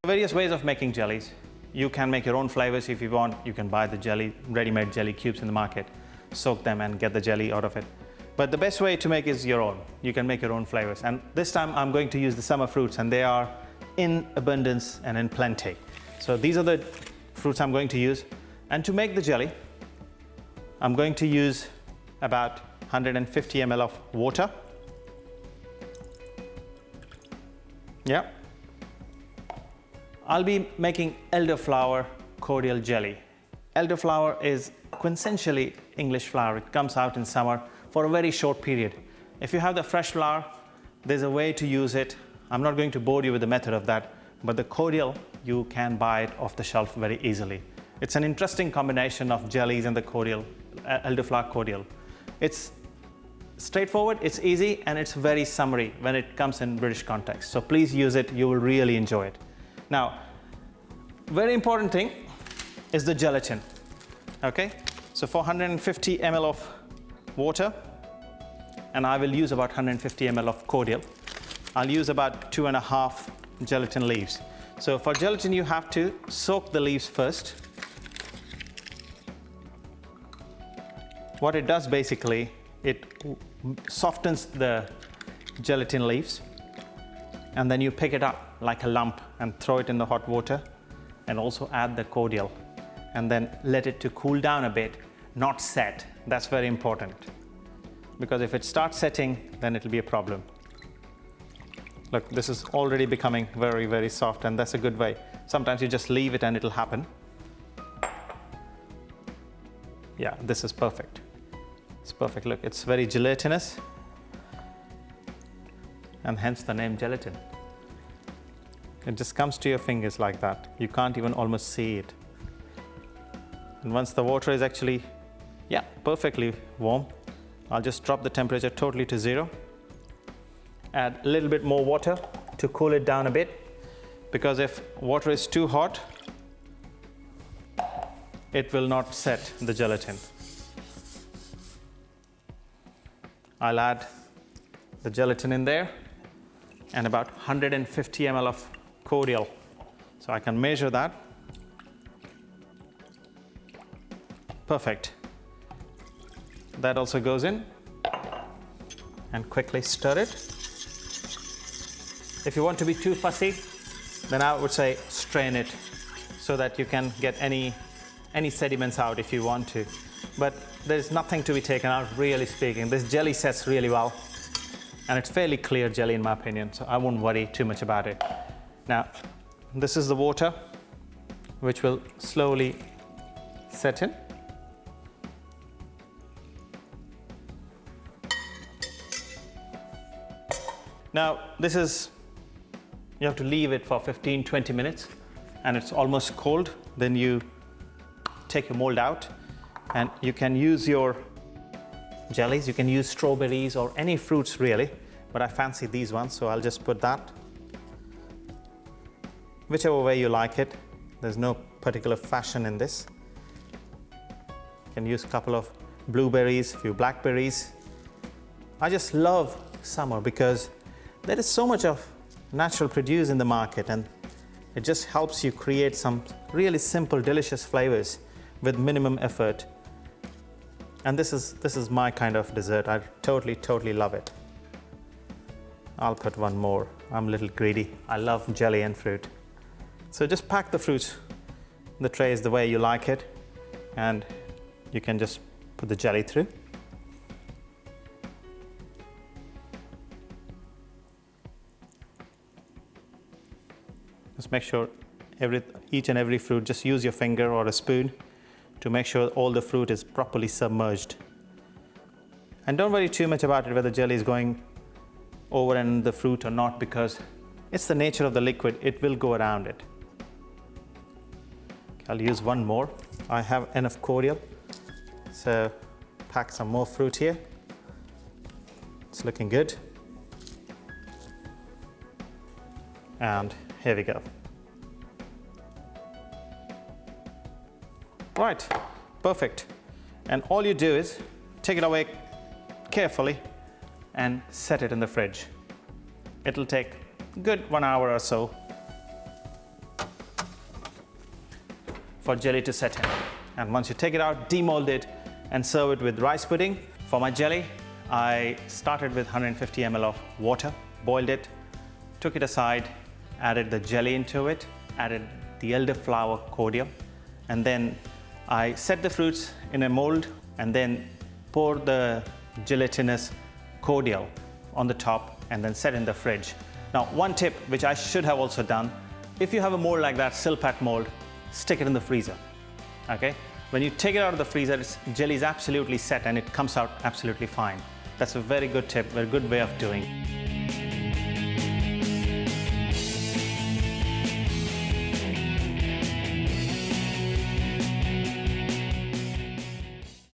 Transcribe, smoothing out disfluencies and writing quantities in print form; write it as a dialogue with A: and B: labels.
A: Various ways of making jellies. You can make your own flavors if you want. You can buy the jelly, ready-made jelly cubes in the market, soak them and get the jelly out of it. But the best way to make is your own. You can make your own flavors. And this time I'm going to use the summer fruits, and they are in abundance and in plenty. So these are the fruits I'm going to use. And to make the jelly, I'm going to use about 150 ml of water. Yeah. I'll be making elderflower cordial jelly. Elderflower is quintessentially English flower. It comes out in summer for a very short period. If you have the fresh flower, there's a way to use it. I'm not going to bore you with the method of that, but the cordial, you can buy it off the shelf very easily. It's an interesting combination of jellies and the cordial, elderflower cordial. It's straightforward, it's easy, and it's very summery when it comes in British context. So please use it, you will really enjoy it. Now, very important thing is the gelatin, okay? So for 150 ml of water, and I will use about 150 ml of cordial, I'll use about 2.5 gelatin leaves. So for gelatin, you have to soak the leaves first. What it does basically, it softens the gelatin leaves, and then you pick it up like a lump and throw it in the hot water, and also add the cordial, and then let it to cool down a bit, not set. That's very important, because if it starts setting, then it'll be a problem. Look, this is already becoming very, very soft, and that's a good way. Sometimes you just leave it and it'll happen. Yeah, this is perfect. It's perfect. Look, it's very gelatinous, and hence the name gelatin. It just comes to your fingers like that. You can't even almost see it. And once the water is actually, yeah, perfectly warm, I'll just drop the temperature totally to 0. Add a little bit more water to cool it down a bit, because if water is too hot, it will not set the gelatin. I'll add the gelatin in there and about 150 ml of cordial. So I can measure that. Perfect. That also goes in, and quickly stir it. If you want to be too fussy, then I would say strain it so that you can get any sediments out if you want to. But there's nothing to be taken out, really speaking. This jelly sets really well, and it's fairly clear jelly in my opinion, so I won't worry too much about it. Now, this is the water which will slowly set in. Now, this is, you have to leave it for 15-20 minutes, and it's almost cold. Then you take your mold out, and you can use your jellies. You can use strawberries or any fruits really, but I fancy these ones, so I'll just put that. Whichever way you like it, there's no particular fashion in this. You can use a couple of blueberries, a few blackberries. I just love summer because there is so much of natural produce in the market, and it just helps you create some really simple, delicious flavors with minimum effort. And this is my kind of dessert. I totally love it. I'll put one more. I'm a little greedy. I love jelly and fruit. So just pack the fruits in the trays the way you like it, and you can just put the jelly through. Just make sure each and every fruit, just use your finger or a spoon to make sure all the fruit is properly submerged. And don't worry too much about it whether jelly is going over and the fruit or not, because it's the nature of the liquid, it will go around it. I'll use one more. I have enough cordial, so pack some more fruit here. It's looking good. And here we go. Right, perfect. And all you do is take it away carefully and set it in the fridge. It'll take a good 1 hour or so. for jelly to set in. And once you take it out, demold it and serve it with rice pudding. For my jelly, I started with 150 ml of water, boiled it, took it aside, added the jelly into it, added the elderflower cordial, and then I set the fruits in a mold and then pour the gelatinous cordial on the top and then set in the fridge. Now, one tip which I should have also done, if you have a mold like that, Silpat mold, stick it in the freezer, okay? When you take it out of the freezer, jelly is absolutely set and it comes out absolutely fine. That's a very good tip, very good way of doing it.